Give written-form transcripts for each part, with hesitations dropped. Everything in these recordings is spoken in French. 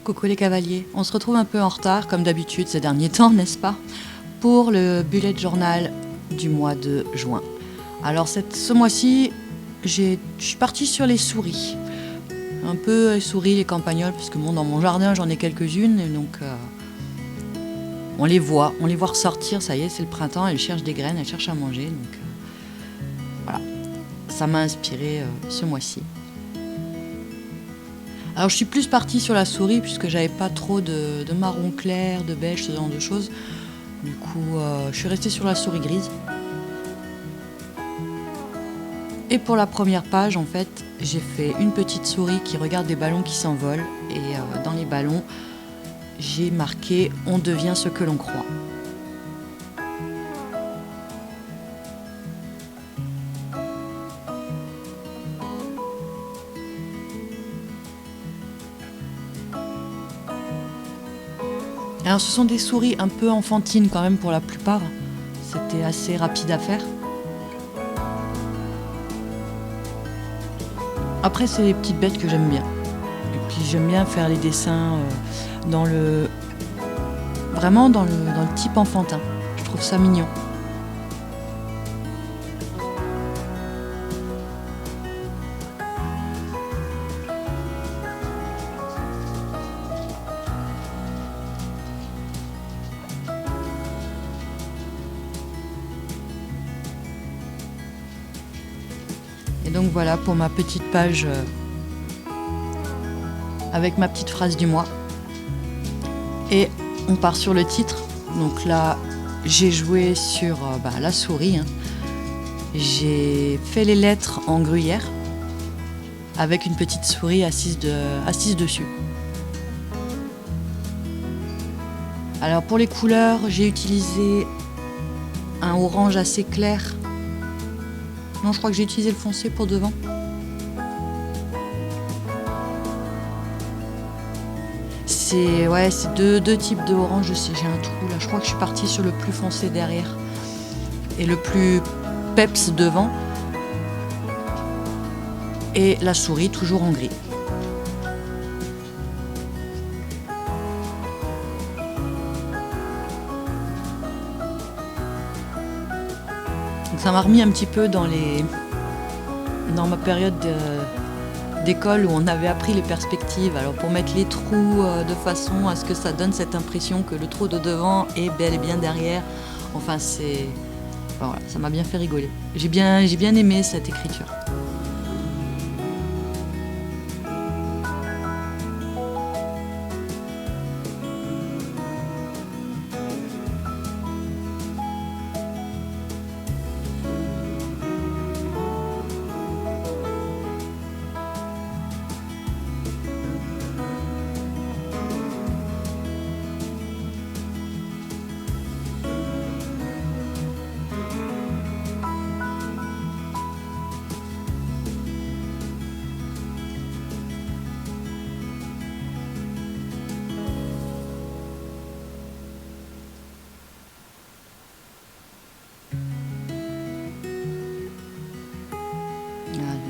Coucou les cavaliers, on se retrouve un peu en retard comme d'habitude ces derniers temps, n'est-ce pas, pour le bullet journal du mois de juin. Alors ce mois-ci, je suis partie sur les souris, un peu les souris, les campagnols, parce que bon, dans mon jardin j'en ai quelques-unes, et donc on les voit ressortir, ça y est, c'est le printemps, elles cherchent des graines, elles cherchent à manger, donc voilà, ça m'a inspiré ce mois-ci. Alors je suis plus partie sur la souris puisque j'avais pas trop de marron clair, de beige, ce genre de choses. Du coup, je suis restée sur la souris grise. Et pour la première page, en fait, j'ai fait une petite souris qui regarde des ballons qui s'envolent. Et dans les ballons, j'ai marqué « On devient ce que l'on croit ». Alors ce sont des souris un peu enfantines quand même pour la plupart. C'était assez rapide à faire. Après c'est les petites bêtes que j'aime bien. Et puis j'aime bien faire les dessins vraiment dans le type enfantin. Je trouve ça mignon. Et donc voilà pour ma petite page avec ma petite phrase du mois. Et on part sur le titre. Donc là, j'ai joué sur la souris. J'ai fait les lettres en gruyère avec une petite souris assise dessus. Alors pour les couleurs, j'ai utilisé un orange assez clair. Non, je crois que j'ai utilisé le foncé pour devant. C'est deux types de orange. J'ai un trou là. Je crois que je suis partie sur le plus foncé derrière et le plus peps devant. Et la souris toujours en gris. Donc ça m'a remis un petit peu dans ma période d'école où on avait appris les perspectives. Alors pour mettre les trous de façon à ce que ça donne cette impression que le trou de devant est bel et bien derrière. Enfin voilà, ça m'a bien fait rigoler. J'ai bien aimé cette écriture.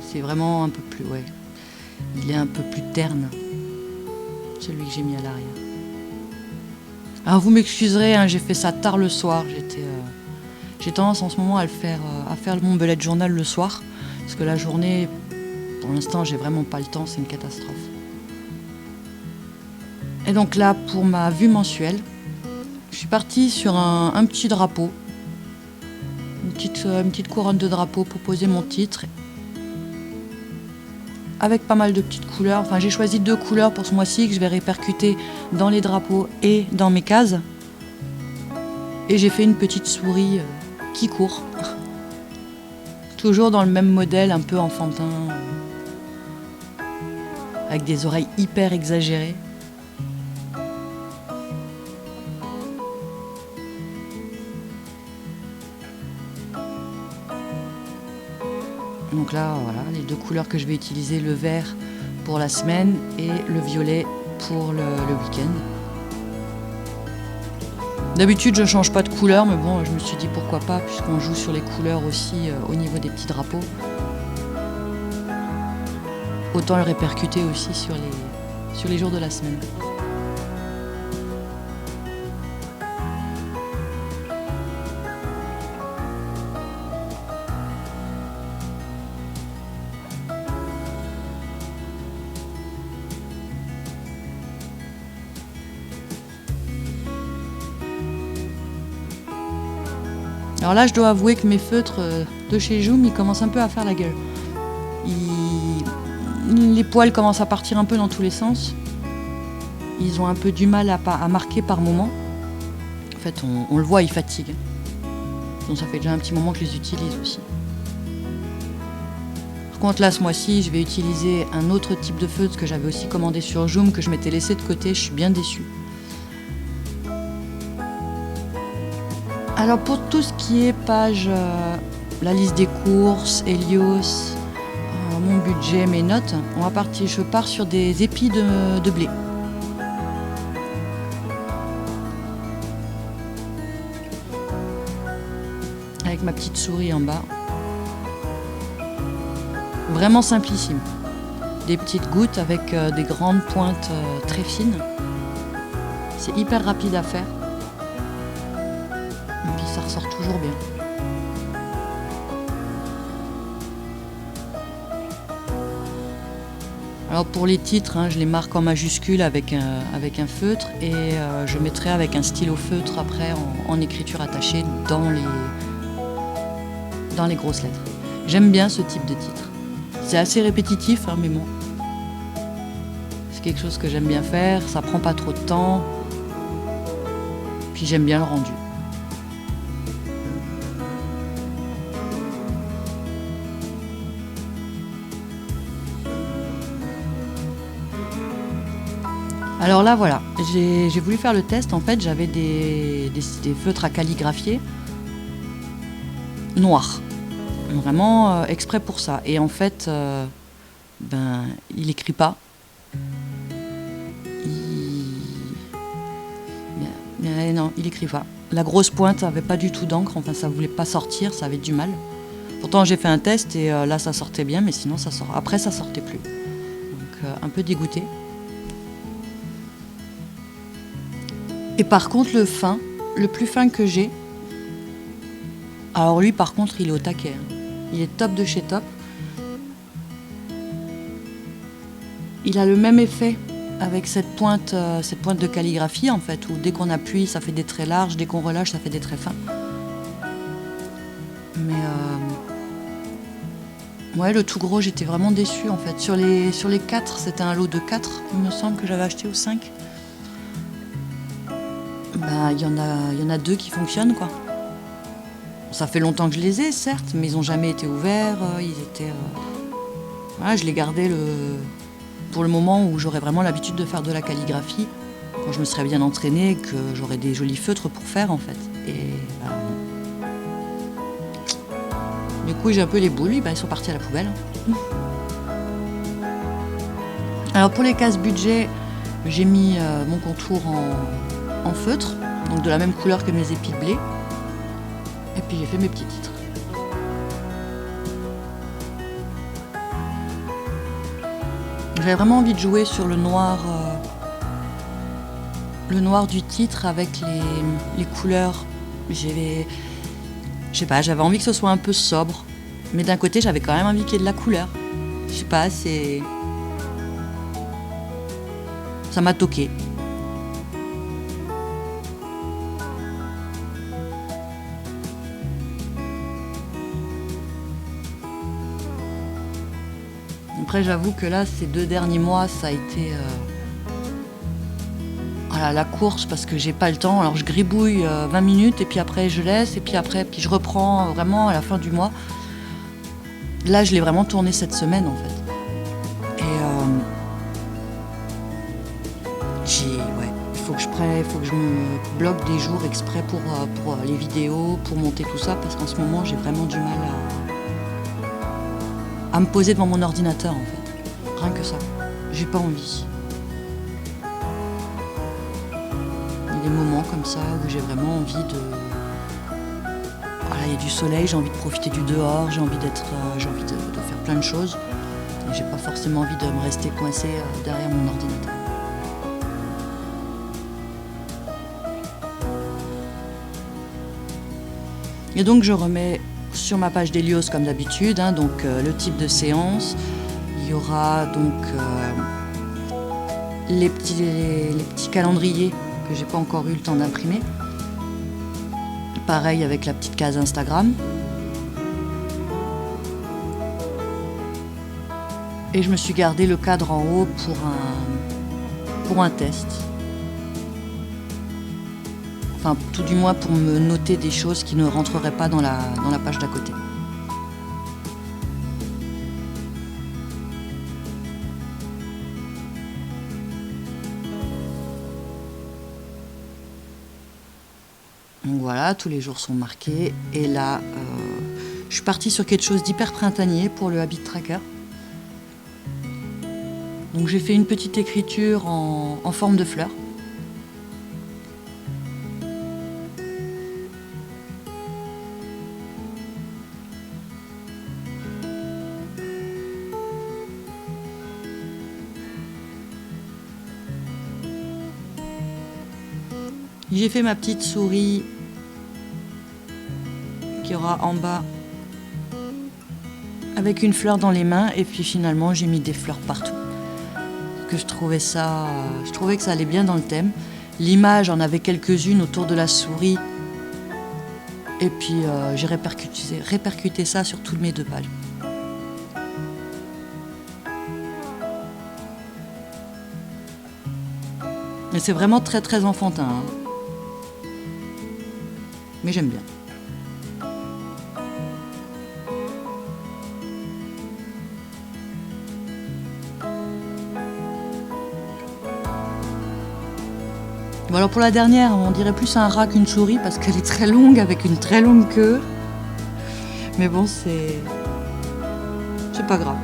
C'est vraiment un peu plus, il est un peu plus terne, celui que j'ai mis à l'arrière. Alors vous m'excuserez, j'ai fait ça tard le soir. J'ai tendance en ce moment à faire mon bullet journal le soir, parce que la journée, pour l'instant, j'ai vraiment pas le temps, c'est une catastrophe. Et donc là, pour ma vue mensuelle, je suis partie sur un petit drapeau, une petite couronne de drapeau pour poser mon titre. Avec pas mal de petites couleurs. Enfin, j'ai choisi 2 couleurs pour ce mois-ci que je vais répercuter dans les drapeaux et dans mes cases. Et j'ai fait une petite souris qui court. Toujours dans le même modèle, un peu enfantin. Avec des oreilles hyper exagérées. Donc là, voilà, les 2 couleurs que je vais utiliser, le vert pour la semaine et le violet pour le week-end. D'habitude, je ne change pas de couleur, mais bon, je me suis dit pourquoi pas, puisqu'on joue sur les couleurs aussi au niveau des petits drapeaux. Autant le répercuter aussi sur les jours de la semaine. Alors là, je dois avouer que mes feutres de chez Joom, ils commencent un peu à faire la gueule. Les poils commencent à partir un peu dans tous les sens. Ils ont un peu du mal à marquer par moment. En fait, on le voit, ils fatiguent. Donc ça fait déjà un petit moment que je les utilise aussi. Par contre, là, ce mois-ci, je vais utiliser un autre type de feutre que j'avais aussi commandé sur Joom, que je m'étais laissé de côté. Je suis bien déçue. Alors pour tout ce qui est page, la liste des courses, Helios, mon budget, mes notes, je pars sur des épis de blé. Avec ma petite souris en bas. Vraiment simplissime. Des petites gouttes avec des grandes pointes très fines. C'est hyper rapide à faire. Et puis ça ressort toujours bien. Alors pour les titres, je les marque en majuscule avec un feutre et je mettrai avec un stylo feutre après en écriture attachée dans les grosses lettres. J'aime bien ce type de titre. C'est assez répétitif, mais bon. C'est quelque chose que j'aime bien faire, ça prend pas trop de temps. Puis j'aime bien le rendu. Alors là, voilà, j'ai voulu faire le test. En fait, j'avais des feutres à calligraphier noirs. Vraiment exprès pour ça. Et en fait, il écrit pas. Non, il écrit pas. La grosse pointe avait pas du tout d'encre. Enfin, ça voulait pas sortir, ça avait du mal. Pourtant, j'ai fait un test et là, ça sortait bien, mais sinon, après, ça sortait plus. Donc, un peu dégoûté. Et par contre, le plus fin que j'ai, alors lui, par contre, il est au taquet. Il est top de chez top. Il a le même effet avec cette pointe de calligraphie, en fait, où dès qu'on appuie, ça fait des traits larges, dès qu'on relâche, ça fait des traits fins. Mais ouais, le tout gros, j'étais vraiment déçue, en fait. Sur les 4, c'était un lot de 4, il me semble que j'avais acheté, ou 5. Il y en a 2 qui fonctionnent, quoi. Ça fait longtemps que je les ai, certes, mais ils n'ont jamais été ouverts. Ils étaient... Voilà, je les gardais pour le moment où j'aurais vraiment l'habitude de faire de la calligraphie, quand je me serais bien entraînée, que j'aurais des jolis feutres pour faire, en fait. Et du coup, j'ai un peu les boules, ils sont partis à la poubelle. Alors pour les cases budget, j'ai mis mon contour en feutre, donc de la même couleur que mes épis de blé. Et puis j'ai fait mes petits titres. J'avais vraiment envie de jouer sur le noir du titre avec les couleurs. Je sais pas, j'avais envie que ce soit un peu sobre. Mais d'un côté, j'avais quand même envie qu'il y ait de la couleur. Je sais pas, ça m'a toqué. Après, j'avoue que là, ces 2 derniers mois, ça a été la course parce que j'ai pas le temps. Alors, je gribouille 20 minutes et puis après, je laisse et puis puis je reprends vraiment à la fin du mois. Là, je l'ai vraiment tourné cette semaine, en fait. Et il faut que je me bloque des jours exprès pour les vidéos, pour monter tout ça, parce qu'en ce moment, j'ai vraiment du mal à me poser devant mon ordinateur, en fait. Rien que ça. J'ai pas envie. Il y a des moments comme ça où j'ai vraiment envie de... Voilà, il y a du soleil, j'ai envie de profiter du dehors, j'ai envie de faire plein de choses. Et j'ai pas forcément envie de me rester coincée derrière mon ordinateur. Et donc je remets sur ma page d'Helios comme d'habitude, le type de séance. Il y aura donc les petits calendriers que j'ai pas encore eu le temps d'imprimer. Pareil avec la petite case Instagram. Et je me suis gardé le cadre en haut pour un test. Enfin, tout du moins pour me noter des choses qui ne rentreraient pas dans la page d'à côté. Donc voilà, tous les jours sont marqués. Et là, je suis partie sur quelque chose d'hyper printanier pour le habit tracker. Donc j'ai fait une petite écriture en forme de fleur. J'ai fait ma petite souris qui aura en bas avec une fleur dans les mains, et puis finalement j'ai mis des fleurs partout. Que je trouvais que ça allait bien dans le thème. L'image en avait quelques-unes autour de la souris, et puis j'ai répercuté ça sur toutes mes 2 pages. Mais c'est vraiment très très enfantin, hein. Mais j'aime bien. Bon, alors pour la dernière, on dirait plus un rat qu'une souris parce qu'elle est très longue avec une très longue queue. Mais bon, c'est pas grave.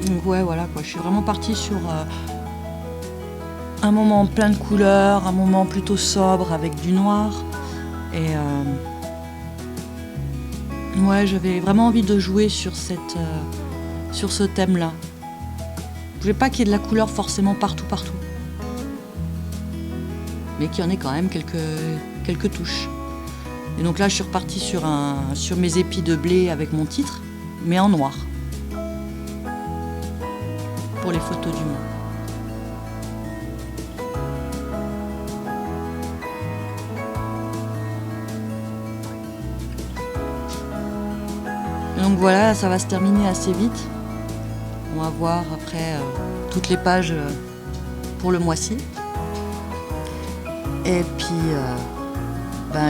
Donc ouais, voilà quoi, je suis vraiment partie sur un moment plein de couleurs, un moment plutôt sobre avec du noir. Et ouais, j'avais vraiment envie de jouer sur ce thème-là. Je voulais pas qu'il y ait de la couleur forcément partout, mais qu'il y en ait quand même quelques touches. Et donc là, je suis repartie sur mes épis de blé avec mon titre, mais en noir. Pour les photos du mois. Donc voilà, ça va se terminer assez vite. On va voir après toutes les pages pour le mois-ci. Et puis,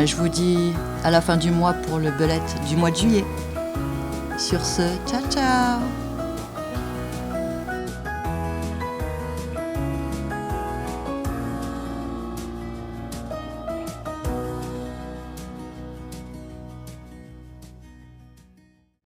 je vous dis à la fin du mois pour le bullet du mois de juillet. Sur ce, ciao ciao!